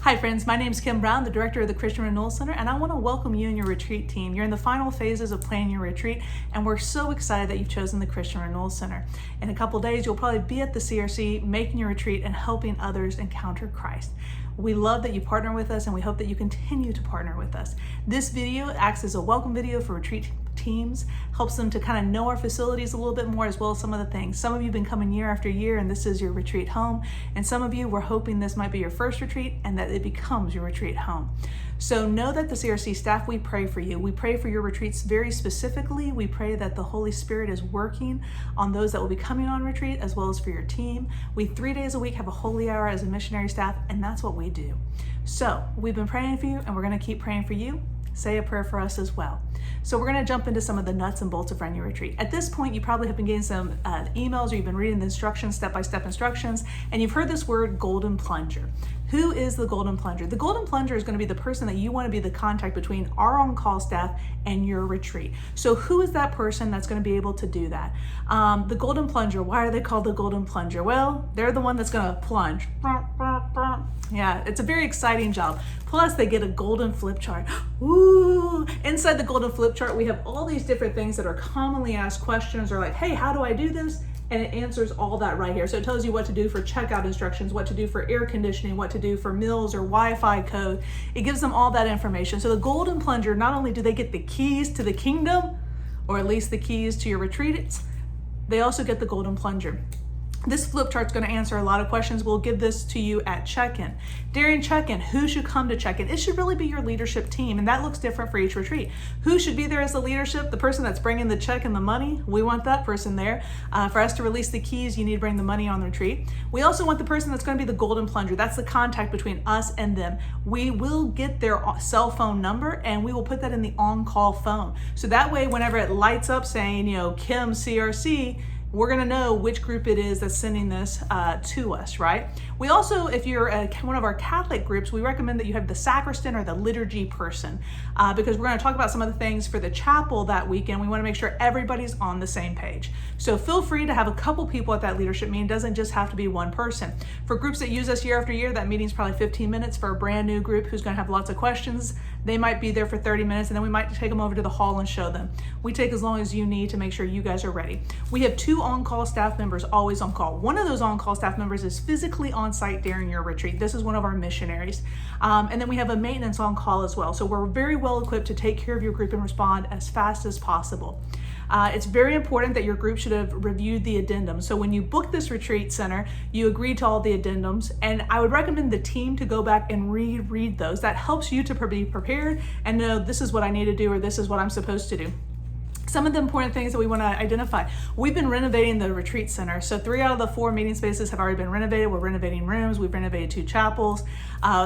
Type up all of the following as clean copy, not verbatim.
Hi friends, my name is Kim Brown, the Director of the Christian Renewal Center, and I want to welcome you and your retreat team. You're in the final phases of planning your retreat, and we're so excited that you've chosen the Christian Renewal Center. In a couple days, you'll probably be at the CRC making your retreat and helping others encounter Christ. We love that you partner with us, and we hope that you continue to partner with us. This video acts as a welcome video for retreat teams, helps them to kind of know our facilities a little bit more, as well as some of the things. Some of you have been coming year after year and this is your retreat home, and some of you were hoping this might be your first retreat and that it becomes your retreat home. So know that the CRC staff, we pray for you. We pray for your retreats very specifically. We pray that the Holy Spirit is working on those that will be coming on retreat, as well as for your team. We 3 days a week have a holy hour as a missionary staff, and that's what we do. So we've been praying for you, and we're going to keep praying for you. Say a prayer for us as well. So we're going to jump into some of the nuts and bolts of running your retreat. At this point, you probably have been getting some emails, or you've been reading the instructions, step-by-step instructions, and you've heard this word golden plunger. Who is the golden plunger? The golden plunger is going to be the person that you want to be the contact between our on-call staff and your retreat. So who is that person that's going to be able to do that? The golden plunger, why are they called the golden plunger? Well, they're the one that's going to plunge. Yeah, it's a very exciting job. Plus, they get a golden flip chart. Ooh! Inside the golden flip chart, we have all these different things that are commonly asked questions, or like, hey, how do I do this? And it answers all that right here. So it tells you what to do for checkout instructions, what to do for air conditioning, what to do for meals or Wi-Fi code. It gives them all that information. So the golden plunger, not only do they get the keys to the kingdom, or at least the keys to your retreats, they also get the golden plunger. This flip chart's going to answer a lot of questions. We'll give this to you at check-in. During check-in, who should come to check-in? It should really be your leadership team, and that looks different for each retreat. Who should be there as the leadership? The person that's bringing the check and the money. We want that person there. For us to release the keys, you need to bring the money on the retreat. We also want the person that's going to be the golden plunger. That's the contact between us and them. We will get their cell phone number, and we will put that in the on-call phone. So that way, whenever it lights up saying, Kim CRC, we're going to know which group it is that's sending this to us, right? We also, if you're one of our Catholic groups, we recommend that you have the sacristan or the liturgy person, because we're going to talk about some of the things for the chapel that weekend. We want to make sure everybody's on the same page. So feel free to have a couple people at that leadership meeting. It doesn't just have to be one person. For groups that use us year after year, that meeting's probably 15 minutes. For a brand new group who's going to have lots of questions, they might be there for 30 minutes, and then we might take them over to the hall and show them. We take as long as you need to make sure you guys are ready. We have 2 on-call staff members always on call. One of those on-call staff members is physically on site during your retreat. This is one of our missionaries. And then we have a maintenance on call as well. So we're very well equipped to take care of your group and respond as fast as possible. It's very important that your group should have reviewed the addendums. So when you book this retreat center, you agree to all the addendums, and I would recommend the team to go back and reread those. That helps you to be prepared and know this is what I need to do, or this is what I'm supposed to do. Some of the important things that we want to identify. We've been renovating the retreat center. So 3 out of the 4 meeting spaces have already been renovated. We're renovating rooms. We've renovated 2 chapels.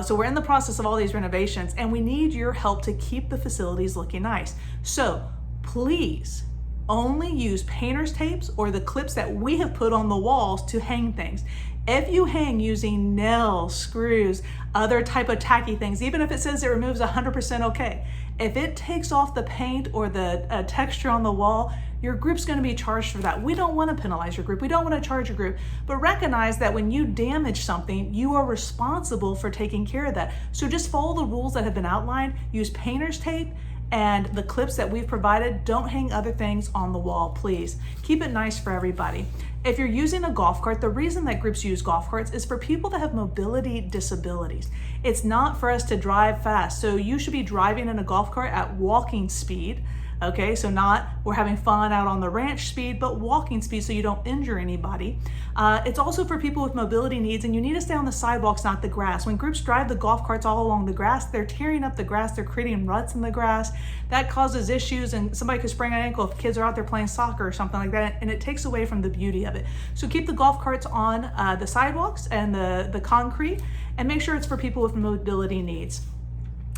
So we're in the process of all these renovations, and we need your help to keep the facilities looking nice. So please only use painter's tapes or the clips that we have put on the walls to hang things. If you hang using nails, screws, other type of tacky things, even if it says it removes 100% okay, if it takes off the paint or the texture on the wall, your group's going to be charged for that. We don't want to penalize your group. We don't want to charge your group, but recognize that when you damage something, you are responsible for taking care of that. So just follow the rules that have been outlined. Use painter's tape and the clips that we've provided. Don't hang other things on the wall, please. Keep it nice for everybody. If you're using a golf cart, the reason that groups use golf carts is for people that have mobility disabilities. It's not for us to drive fast. So you should be driving in a golf cart at walking speed. Okay, so not we're having fun out on the ranch speed, but walking speed so you don't injure anybody. It's also for people with mobility needs, and you need to stay on the sidewalks, not the grass. When groups drive the golf carts all along the grass, they're tearing up the grass, they're creating ruts in the grass. That causes issues, and somebody could sprain an ankle if kids are out there playing soccer or something like that, and it takes away from the beauty of it. So keep the golf carts on the sidewalks and the concrete, and make sure it's for people with mobility needs.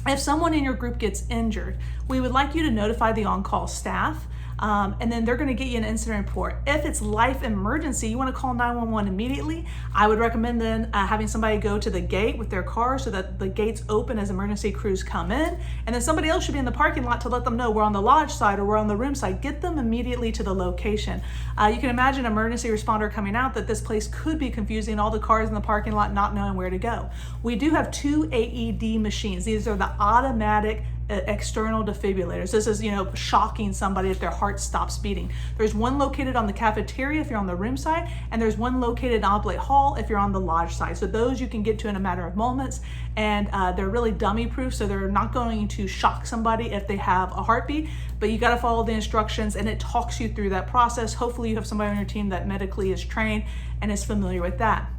If someone in your group gets injured, we would like you to notify the on-call staff. and then they're going to get you an incident report. If it's life emergency, you want to call 911 immediately. I would recommend then having somebody go to the gate with their car so that the gates open as emergency crews come in, and then somebody else should be in the parking lot to let them know we're on the lodge side or we're on the room side. Get them immediately to the location. You can imagine an emergency responder coming out that this place could be confusing, all the cars in the parking lot not knowing where to go. We do have 2 AED machines. These are the automatic external defibrillators. This is, shocking somebody if their heart stops beating. There's one located on the cafeteria if you're on the room side, and there's one located in Oblate Hall if you're on the lodge side. So those you can get to in a matter of moments, and they're really dummy proof, so they're not going to shock somebody if they have a heartbeat, but you got to follow the instructions, and it talks you through that process. Hopefully you have somebody on your team that medically is trained and is familiar with that.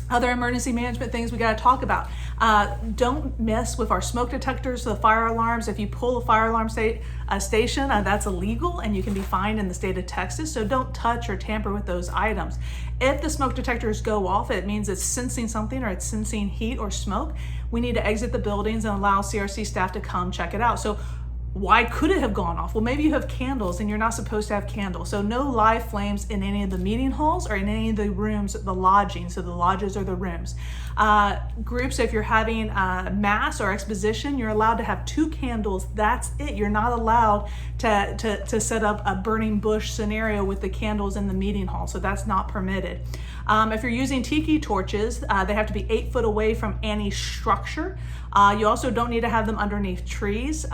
Other emergency management things we got to talk about. Don't mess with our smoke detectors, the fire alarms. If you pull a fire alarm station, that's illegal and you can be fined in the state of Texas. So don't touch or tamper with those items. If the smoke detectors go off, it means it's sensing something or it's sensing heat or smoke. We need to exit the buildings and allow CRC staff to come check it out. So why could it have gone off? Well, maybe you have candles and you're not supposed to have candles. So no live flames in any of the meeting halls or in any of the rooms, the lodging, so the lodges or the rooms. Groups, if you're having mass or exposition, you're allowed to have 2 candles. That's it. You're not allowed to set up a burning bush scenario with the candles in the meeting hall. So that's not permitted. If you're using tiki torches, they have to be 8 foot away from any structure. You also don't need to have them underneath trees.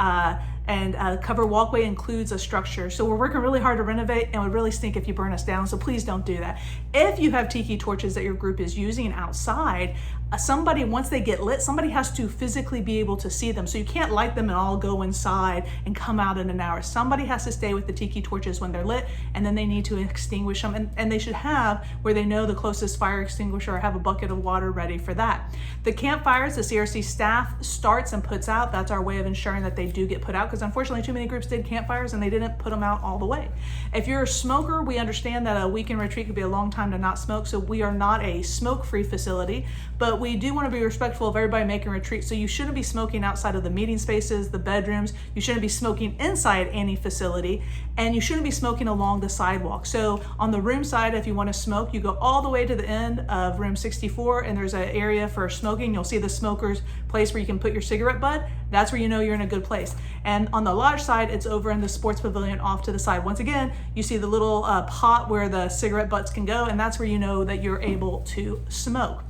And cover walkway includes a structure. So we're working really hard to renovate, and it would really stink if you burn us down, so please don't do that. If you have tiki torches that your group is using outside, somebody, once they get lit, somebody has to physically be able to see them. So you can't light them and all go inside and come out in an hour. Somebody has to stay with the tiki torches when they're lit, and then they need to extinguish them. And they should have where they know the closest fire extinguisher or have a bucket of water ready for that. The campfires, the CRC staff starts and puts out. That's our way of ensuring that they do get put out, because unfortunately too many groups did campfires and they didn't put them out all the way. If you're a smoker, we understand that a weekend retreat could be a long time to not smoke, so we are not a smoke-free facility, but we do want to be respectful of everybody making retreats. So you shouldn't be smoking outside of the meeting spaces, the bedrooms. You shouldn't be smoking inside any facility, and you shouldn't be smoking along the sidewalk. So on the room side, if you want to smoke, you go all the way to the end of room 64, and there's an area for smoking. You'll see the smoker's place where you can put your cigarette butt. That's where you know you're in a good place. And on the lodge side, it's over in the sports pavilion off to the side. Once again, you see the little pot where the cigarette butts can go, and that's where you know that you're able to smoke.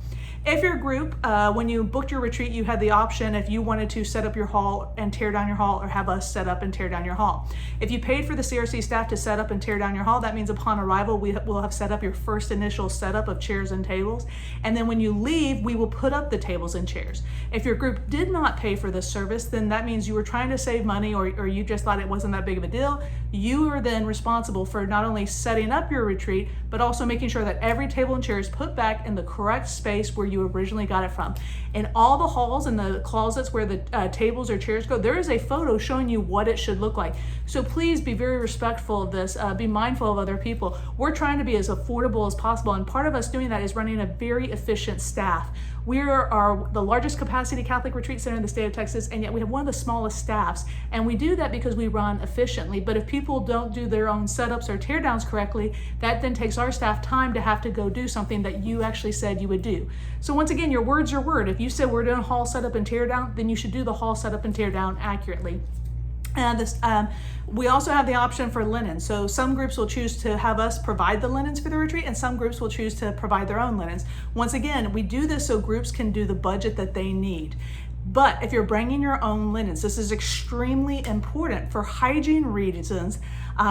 If your group, when you booked your retreat, you had the option if you wanted to set up your hall and tear down your hall, or have us set up and tear down your hall. If you paid for the CRC staff to set up and tear down your hall, that means upon arrival, we will have set up your first initial setup of chairs and tables. And then when you leave, we will put up the tables and chairs. If your group did not pay for this service, then that means you were trying to save money, or you just thought it wasn't that big of a deal. You are then responsible for not only setting up your retreat, but also making sure that every table and chair is put back in the correct space where you originally got it from. In all the halls and the closets where the tables or chairs go, there is a photo showing you what it should look like. So please be very respectful of this. Be mindful of other people. We're trying to be as affordable as possible, and part of us doing that is running a very efficient staff. We are the largest capacity Catholic retreat center in the state of Texas, and yet we have one of the smallest staffs. And we do that because we run efficiently. But if people don't do their own setups or teardowns correctly, that then takes our staff time to have to go do something that you actually said you would do. So once again, your word's your word. If you said we're doing hall setup and teardown, then you should do the hall setup and teardown accurately. And this, we also have the option for linen. So some groups will choose to have us provide the linens for the retreat, and some groups will choose to provide their own linens. Once again, we do this so groups can do the budget that they need. But if you're bringing your own linens, this is extremely important for hygiene reasons.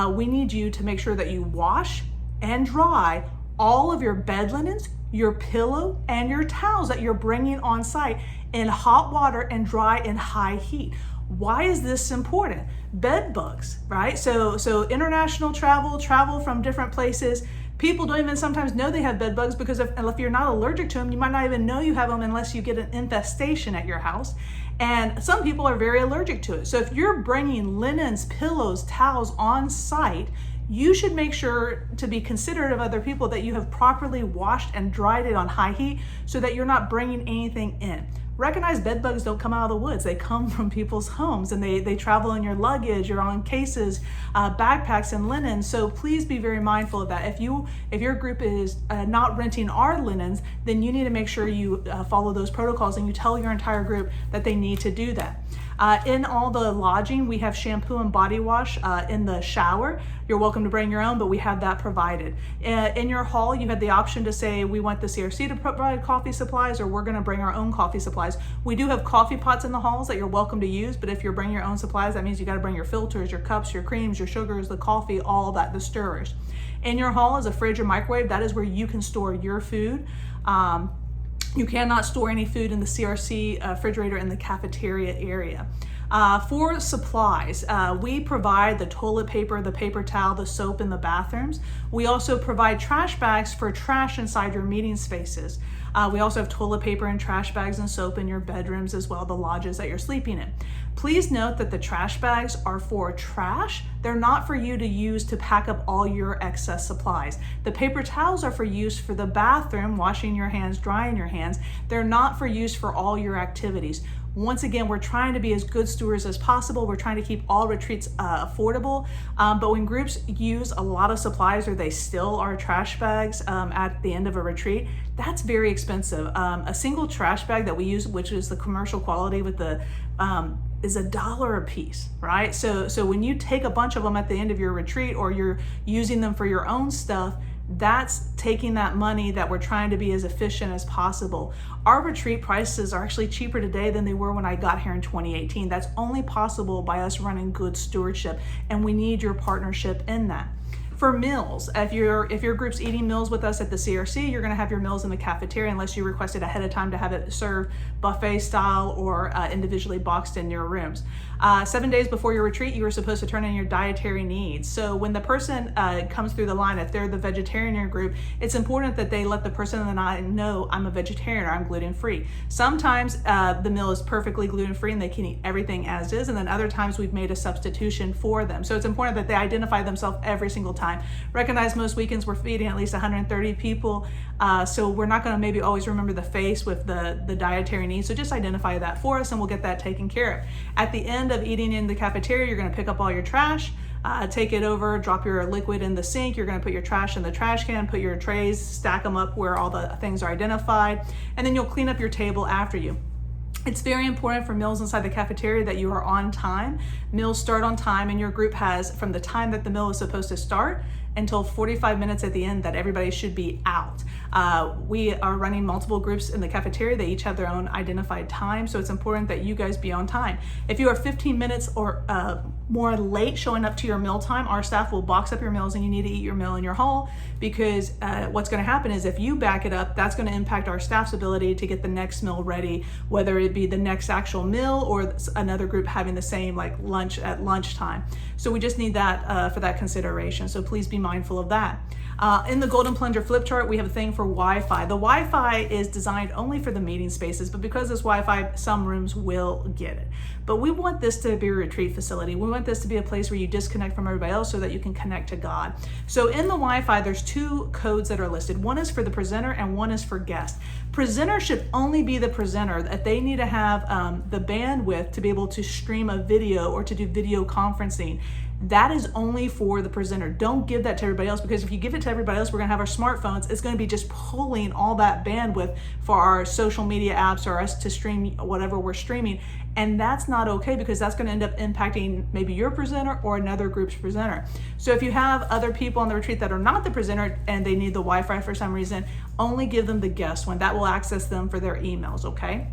We need you to make sure that you wash and dry all of your bed linens, your pillow, and your towels that you're bringing on site in hot water and dry in high heat. Why is this important? Bed bugs, right? So international travel from different places. People don't even sometimes know they have bed bugs, because if you're not allergic to them, you might not even know you have them unless you get an infestation at your house. And some people are very allergic to it. So if you're bringing linens, pillows, towels on site, you should make sure to be considerate of other people that you have properly washed and dried it on high heat so that you're not bringing anything in. Recognize bed bugs don't come out of the woods. They come from people's homes, and they travel in your luggage or on cases, backpacks, and linen. So please be very mindful of that. If your group is not renting our linens, then you need to make sure you follow those protocols and you tell your entire group that they need to do that. In all the lodging, we have shampoo and body wash in the shower. You're welcome to bring your own, but we have that provided. In your hall, you have the option to say, we want the CRC to provide coffee supplies, or we're gonna bring our own coffee supplies. We do have coffee pots in the halls that you're welcome to use, but if you're bringing your own supplies, that means you gotta bring your filters, your cups, your creams, your sugars, the coffee, all that, the stirrers. In your hall is a fridge or microwave. That is where you can store your food. You cannot store any food in the CRC refrigerator in the cafeteria area. For supplies, we provide the toilet paper, the paper towel, the soap in the bathrooms. We also provide trash bags for trash inside your meeting spaces. We also have toilet paper and trash bags and soap in your bedrooms as well, the lodges that you're sleeping in. Please note that the trash bags are for trash. They're not for you to use to pack up all your excess supplies. The paper towels are for use for the bathroom, washing your hands, drying your hands. They're not for use for all your activities. Once again, we're trying to be as good stewards as possible. We're trying to keep all retreats affordable. But when groups use a lot of supplies, or they still are trash bags at the end of a retreat, that's very expensive. A single trash bag that we use, which is the commercial quality with the is $1 a piece, right? So when you take a bunch of them at the end of your retreat, or you're using them for your own stuff, that's taking that money that we're trying to be as efficient as possible. Our retreat prices are actually cheaper today than they were when I got here in 2018. That's only possible by us running good stewardship, and we need your partnership in that. For meals, if your group's eating meals with us at the CRC, you're gonna have your meals in the cafeteria unless you requested ahead of time to have it served buffet style or individually boxed in your rooms. 7 days before your retreat, you are supposed to turn in your dietary needs. So when the person comes through the line, if they're the vegetarian in your group, it's important that they let the person in the line know, I'm a vegetarian or I'm gluten-free. Sometimes the meal is perfectly gluten-free and they can eat everything as is, and then other times we've made a substitution for them. So it's important that they identify themselves every single time. Recognize most weekends we're feeding at least 130 people, so we're not going to maybe always remember the face with the dietary needs, so just identify that for us and we'll get that taken care of. At the end of eating in the cafeteria, you're going to pick up all your trash, take it over, drop your liquid in the sink, you're going to put your trash in the trash can, put your trays, stack them up where all the things are identified, and then you'll clean up your table after you. It's very important for meals inside the cafeteria that you are on time. Meals start on time, and your group has, from the time that the meal is supposed to start until 45 minutes at the end, that everybody should be out. We are running multiple groups in the cafeteria. They each have their own identified time, so it's important that you guys be on time. If you are 15 minutes or more late showing up to your meal time, our staff will box up your meals and you need to eat your meal in your hall, because what's going to happen is if you back it up, that's going to impact our staff's ability to get the next meal ready, whether it be the next actual meal or another group having the same, like lunch at lunchtime. So we just need that for that consideration. So please be mindful of that. In the Golden Plunger flip chart, we have a thing for Wi-Fi. The Wi-Fi is designed only for the meeting spaces, but because it's Wi-Fi, some rooms will get it. But we want this to be a retreat facility. We want this to be a place where you disconnect from everybody else so that you can connect to God. So in the Wi-Fi, there's 2 codes that are listed. One is for the presenter and one is for guests. Presenter should only be the presenter, that they need to have the bandwidth to be able to stream a video or to do video conferencing. That is only for the presenter. Don't give that to everybody else, because if you give it to everybody else, we're gonna have our smartphones. It's gonna be just pulling all that bandwidth for our social media apps or us to stream whatever we're streaming. And that's not okay, because that's gonna end up impacting maybe your presenter or another group's presenter. So if you have other people on the retreat that are not the presenter and they need the Wi-Fi for some reason, only give them the guest one. That will access them for their emails, okay?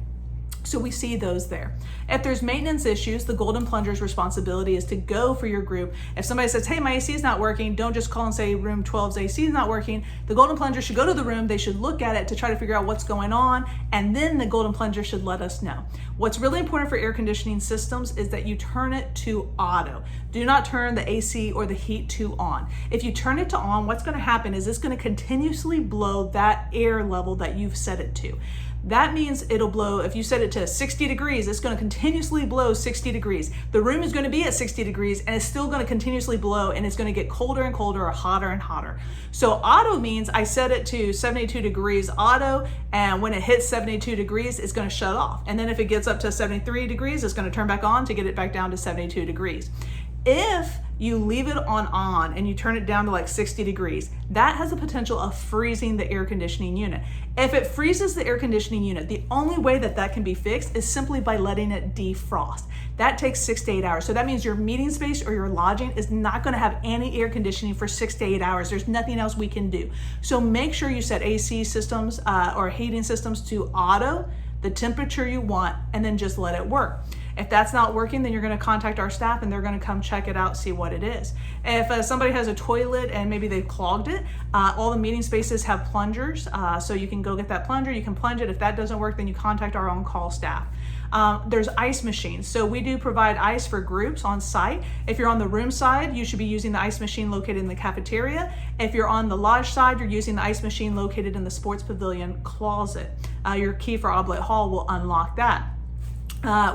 So we see those there. If there's maintenance issues, the Golden Plunger's responsibility is to go for your group. If somebody says, hey, my AC is not working, don't just call and say room 12's AC is not working. The Golden Plunger should go to the room, they should look at it to try to figure out what's going on, and then the Golden Plunger should let us know. What's really important for air conditioning systems is that you turn it to auto. Do not turn the AC or the heat to on. If you turn it to on, what's gonna happen is it's gonna continuously blow that air level that you've set it to. That means it'll blow, if you set it to 60 degrees, it's going to continuously blow 60 degrees. The room is going to be at 60 degrees and it's still going to continuously blow, and it's going to get colder and colder or hotter and hotter. So auto means I set it to 72 degrees auto, and when it hits 72 degrees, it's going to shut off. And then if it gets up to 73 degrees, it's going to turn back on to get it back down to 72 degrees. If you leave it on and you turn it down to like 60 degrees, that has the potential of freezing the air conditioning unit. If it freezes the air conditioning unit, the only way that that can be fixed is simply by letting it defrost. That takes 6 to 8 hours. So that means your meeting space or your lodging is not going to have any air conditioning for 6 to 8 hours. There's nothing else we can do. So make sure you set AC systems or heating systems to auto, the temperature you want, and then just let it work. If that's not working, then you're going to contact our staff and they're going to come check it out, see what it is. If somebody has a toilet and maybe they've clogged it, all the meeting spaces have plungers, so you can go get that plunger, you can plunge it. If that doesn't work, then you contact our on-call staff. There's ice machines. So we do provide ice for groups on site. If you're on the room side, you should be using the ice machine located in the cafeteria. If you're on the lodge side, you're using the ice machine located in the sports pavilion closet. Your key for Oblet Hall will unlock that.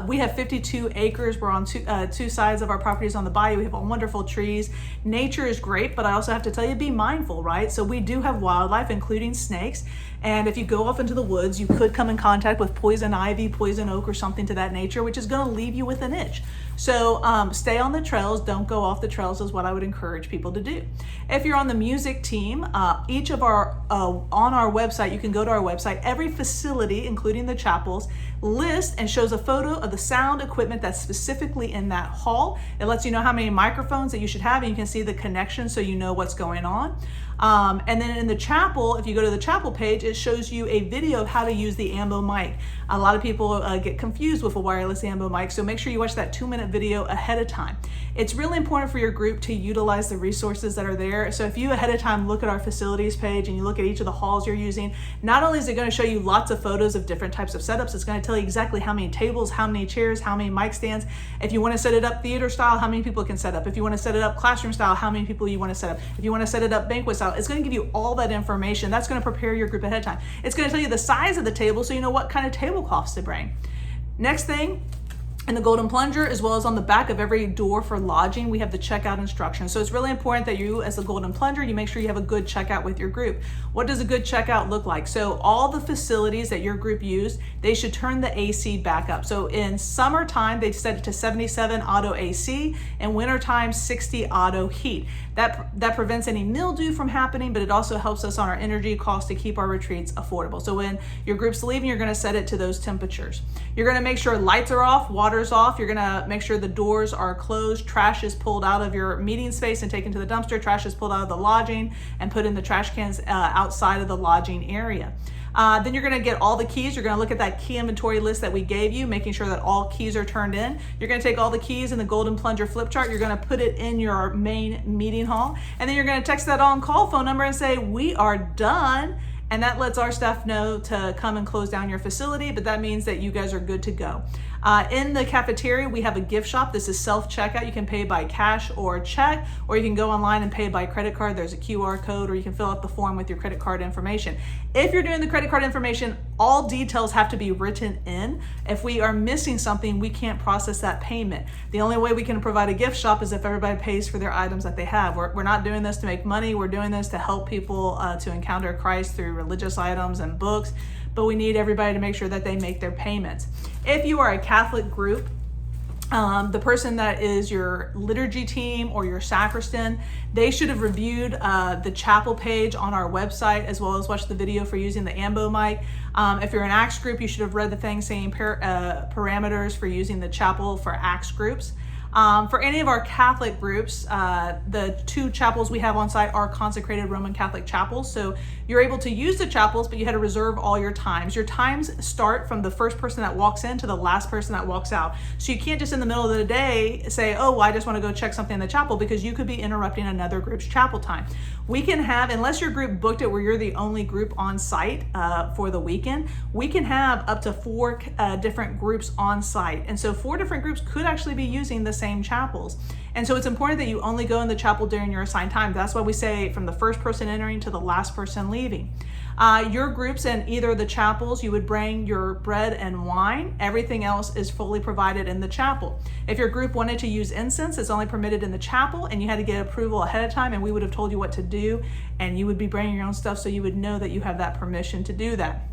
We have 52 acres. We're on two sides of our properties on the bayou. We have wonderful trees. Nature is great, but I also have to tell you, be mindful, right? So we do have wildlife, including snakes. And if you go off into the woods, you could come in contact with poison ivy, poison oak, or something to that nature, which is going to leave you with an itch. So stay on the trails. Don't go off the trails is what I would encourage people to do. If you're on the music team, each of our, on our website, you can go to our website, every facility, including the chapels, lists and shows a photo of the sound equipment that's specifically in that hall. It lets you know how many microphones that you should have, and you can see the connection so you know what's going on. And then in the chapel, if you go to the chapel page, it shows you a video of how to use the ambo mic. A lot of people get confused with a wireless ambo mic, so make sure you watch that 2-minute video ahead of time. It's really important for your group to utilize the resources that are there. So if you ahead of time look at our facilities page and you look at each of the halls you're using, not only is it going to show you lots of photos of different types of setups, it's going to tell you exactly how many tables, how many chairs, how many mic stands. If you want to set it up theater style, how many people can set up. If you want to set it up classroom style, how many people you want to set up. If you want to set it up banquet style, it's going to give you all that information. That's going to prepare your group ahead of time. It's going to tell you the size of the table so you know what kind of tablecloths to bring. Next thing, in the golden plunger, as well as on the back of every door for lodging, we have the checkout instructions. So it's really important that you, as the golden plunger, you make sure you have a good checkout with your group. What does a good checkout look like? So all the facilities that your group used, they should turn the AC back up. So in summertime, they set it to 77 auto AC, and wintertime 60 auto heat. That prevents any mildew from happening, but it also helps us on our energy costs to keep our retreats affordable. So when your group's leaving, you're going to set it to those temperatures. You're going to make sure lights are off, water's off. You're going to make sure the doors are closed, trash is pulled out of your meeting space and taken to the dumpster, trash is pulled out of the lodging and put in the trash cans outside of the lodging area. Then you're going to get all the keys. You're going to look at that key inventory list that we gave you, making sure that all keys are turned in. You're going to take all the keys in the golden plunger flip chart. You're going to put it in your main meeting hall. And then you're going to text that on-call phone number and say, we are done. And that lets our staff know to come and close down your facility, but that means that you guys are good to go. In the cafeteria, we have a gift shop. This is self-checkout. You can pay by cash or check, or you can go online and pay by credit card. There's a QR code, or you can fill out the form with your credit card information. If you're doing the credit card information, all details have to be written in. If we are missing something, we can't process that payment. The only way we can provide a gift shop is if everybody pays for their items that they have. We're not doing this to make money. We're doing this to help people to encounter Christ through religious items and books, but we need everybody to make sure that they make their payments. If you are a Catholic group, the person that is your liturgy team or your sacristan, they should have reviewed the chapel page on our website, as well as watched the video for using the ambo mic. If you're an Acts group, you should have read the thing saying parameters for using the chapel for Acts groups. For any of our Catholic groups, the 2 chapels we have on site are consecrated Roman Catholic chapels. So you're able to use the chapels, but you had to reserve all your times. Your times start from the first person that walks in to the last person that walks out. So you can't just in the middle of the day say, oh, well, I just want to go check something in the chapel, because you could be interrupting another group's chapel time. We can have, unless your group booked it where you're the only group on site for the weekend, we can have up to 4 different groups on site. And so 4 different groups could actually be using the same chapels. And so it's important that you only go in the chapel during your assigned time. That's why we say from the first person entering to the last person leaving. Your groups in either the chapels, you would bring your bread and wine. Everything else is fully provided in the chapel. If your group wanted to use incense, it's only permitted in the chapel, and you had to get approval ahead of time, and we would have told you what to do, and you would be bringing your own stuff, so you would know that you have that permission to do that.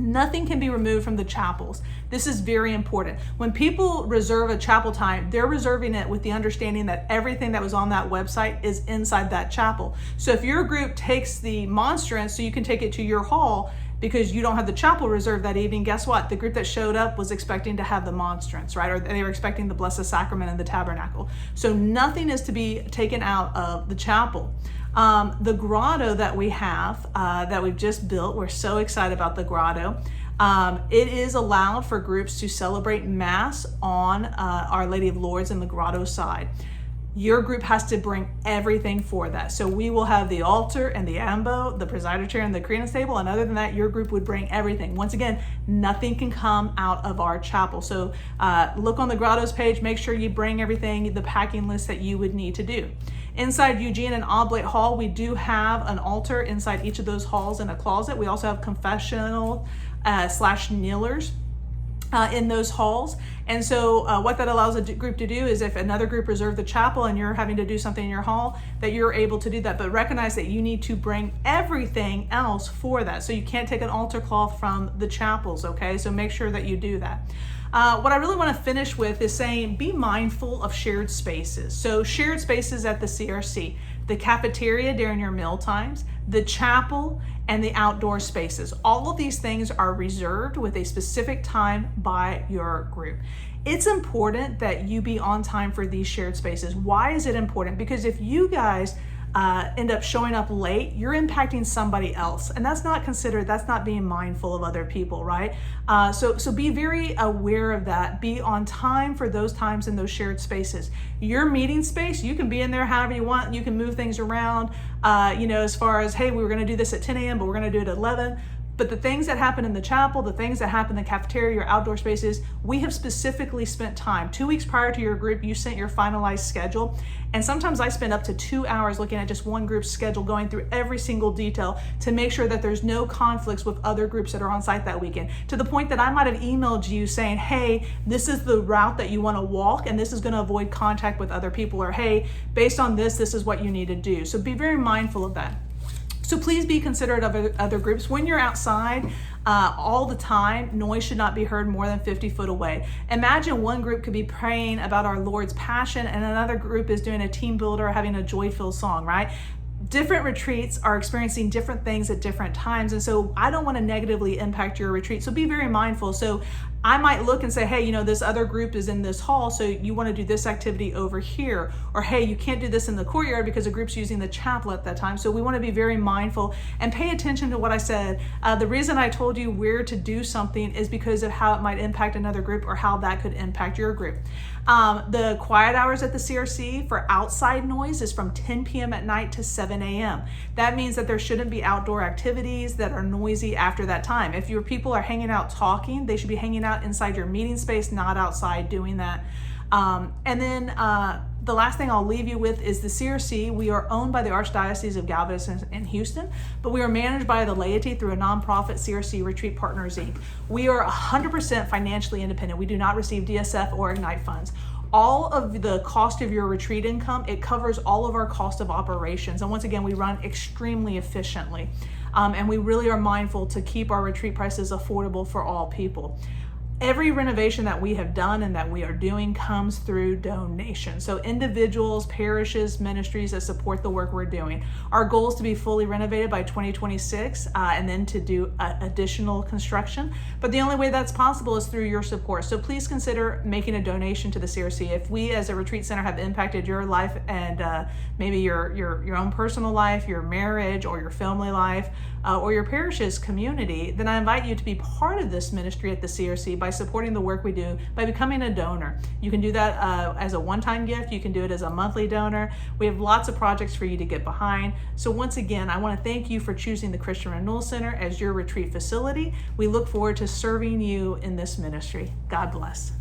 Nothing can be removed from the chapels. This is very important. When people reserve a chapel time, they're reserving it with the understanding that everything that was on that website is inside that chapel. So if your group takes the monstrance so you can take it to your hall because you don't have the chapel reserved that evening, guess what? The group that showed up was expecting to have the monstrance, right? Or they were expecting the Blessed Sacrament and the tabernacle. So nothing is to be taken out of the chapel. The grotto that we have, that we've just built, we're so excited about the grotto. It is allowed for groups to celebrate Mass on Our Lady of Lourdes in the grotto side. Your group has to bring everything for that. So we will have the altar and the ambo, the presider chair and the credence table. And other than that, your group would bring everything. Once again, nothing can come out of our chapel. So look on the grottos page, make sure you bring everything, the packing list that you would need to do. Inside Eugene and Oblate Hall, we do have an altar inside each of those halls and a closet. We also have confessional / kneelers in those halls. And so what that allows a group to do is if another group reserved the chapel and you're having to do something in your hall, that you're able to do that. But recognize that you need to bring everything else for that. So you can't take an altar cloth from the chapels, okay? So make sure that you do that. What I really want to finish with is saying be mindful of shared spaces. So shared spaces at the CRC, the cafeteria during your meal times, the chapel, and the outdoor spaces. All of these things are reserved with a specific time by your group. It's important that you be on time for these shared spaces. Why is it important? Because if you guys end up showing up late, you're impacting somebody else, and that's not being mindful of other people, right? So be very aware of that. Be on time for those times in those shared spaces. Your meeting space, you can be in there however you want. You can move things around, as far as, hey, we were going to do this at 10 a.m., but we're going to do it at 11. But the things that happen in the chapel, the things that happen in the cafeteria, your outdoor spaces, we have specifically spent time. 2 weeks prior to your group, you sent your finalized schedule. And sometimes I spend up to 2 hours looking at just one group's schedule, going through every single detail to make sure that there's no conflicts with other groups that are on site that weekend. To the point that I might have emailed you saying, hey, this is the route that you want to walk, and this is going to avoid contact with other people. Or, hey, based on this is what you need to do. So be very mindful of that. So please be considerate of other groups. When you're outside all the time, noise should not be heard more than 50 foot away. Imagine one group could be praying about our Lord's Passion and another group is doing a team builder or having a joy-filled song, right? Different retreats are experiencing different things at different times. And so I don't want to negatively impact your retreat. So be very mindful. So I might look and say, hey, this other group is in this hall, so you want to do this activity over here. Or, hey, you can't do this in the courtyard because a group's using the chapel at that time. So we want to be very mindful and pay attention to what I said. The reason I told you where to do something is because of how it might impact another group or how that could impact your group. The quiet hours at the CRC for outside noise is from 10 p.m. at night to 7 a.m. That means that there shouldn't be outdoor activities that are noisy after that time. If your people are hanging out talking, they should be hanging out inside your meeting space, not outside doing that. And then the last thing I'll leave you with is the CRC. We are owned by the Archdiocese of Galveston and Houston, but we are managed by the laity through a nonprofit, CRC Retreat Partners, Inc. We are 100% financially independent. We do not receive DSF or Ignite funds. All of the cost of your retreat income, it covers all of our cost of operations. And once again, we run extremely efficiently. And we really are mindful to keep our retreat prices affordable for all people. Every renovation that we have done and that we are doing comes through donation. So individuals, parishes, ministries that support the work we're doing. Our goal is to be fully renovated by 2026 and then to do additional construction. But the only way that's possible is through your support. So please consider making a donation to the CRC. If we as a retreat center have impacted your life and maybe your own personal life, your marriage or your family life, or your parish's community, then I invite you to be part of this ministry at the CRC by supporting the work we do, by becoming a donor. You can do that as a one-time gift. You can do it as a monthly donor. We have lots of projects for you to get behind. So once again, I want to thank you for choosing the Christian Renewal Center as your retreat facility. We look forward to serving you in this ministry. God bless.